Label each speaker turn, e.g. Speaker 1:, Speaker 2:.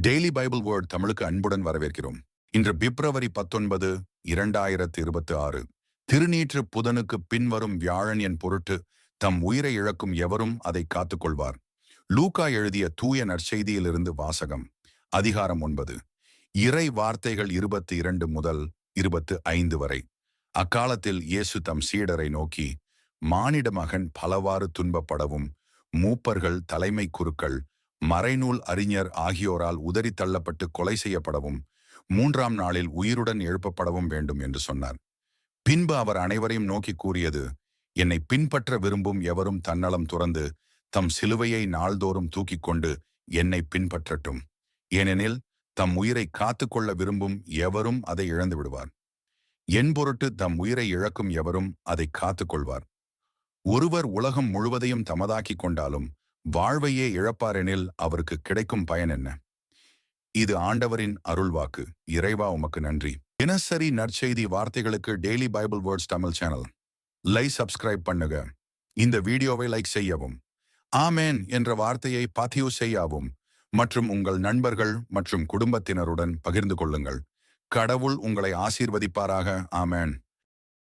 Speaker 1: Daily Bible word தமிழுக்கு அன்புடன் வரவேற்கிறோம். இன்று பிப்ரவரி 19, 2026. திருநீற்று புதனுக்கு பின்வரும் வியாழன் என் பொருட்டு தம் உயிரை இழக்கும் எவரும் அதை காத்துக்கொள்வார். லூக்கா எழுதிய தூய நற்செய்தியிலிருந்து வாசகம். அதிகாரம் 9. இறை வார்த்தைகள் 22 முதல் 25 வரை. அக்காலத்தில் இயேசு தம் சீடரை நோக்கி, மானிட மகன் பலவாறு துன்பப்படவும், மூப்பர்கள், தலைமை குருக்கள், மறைநூல் அறிஞர் ஆகியோரால் உதறி தள்ளப்பட்டு கொலை செய்யப்படவும், 3ஆம் நாளில் உயிருடன் எழுப்பப்படவும் வேண்டும் என்று சொன்னார். பின்பு அவர் அனைவரையும் நோக்கி கூறியது, என்னை பின்பற்ற விரும்பும் எவரும் தன்னலம் துறந்து தம் சிலுவையை நாள்தோறும் தூக்கிக் கொண்டு என்னை பின்பற்றட்டும். ஏனெனில் தம் உயிரை காத்துக்கொள்ள விரும்பும் எவரும் அதை இழந்து விடுவார். என் பொருட்டு தம் உயிரை இழக்கும் எவரும் அதை காத்துக்கொள்வார். ஒருவர் உலகம் முழுவதையும் தமதாக்கிக் கொண்டாலும் வாழ்வையே இழப்பாரெனில் அவருக்கு கிடைக்கும் பயன் என்ன? இது ஆண்டவரின் அருள்வாக்கு. இறைவா உமக்கு நன்றி. தினசரி நற்செய்தி வார்த்தைகளுக்கு daily Bible words Tamil channel subscribe பண்ணுங்க. இந்த வீடியோவை லைக் செய்யவும், ஆமேன் என்ற வார்த்தையை பதிவு செய்யவும் மற்றும் உங்கள் நண்பர்கள் மற்றும் குடும்பத்தினருடன் பகிர்ந்து கொள்ளுங்கள். கடவுள் உங்களை ஆசீர்வதிப்பாராக. ஆமேன்.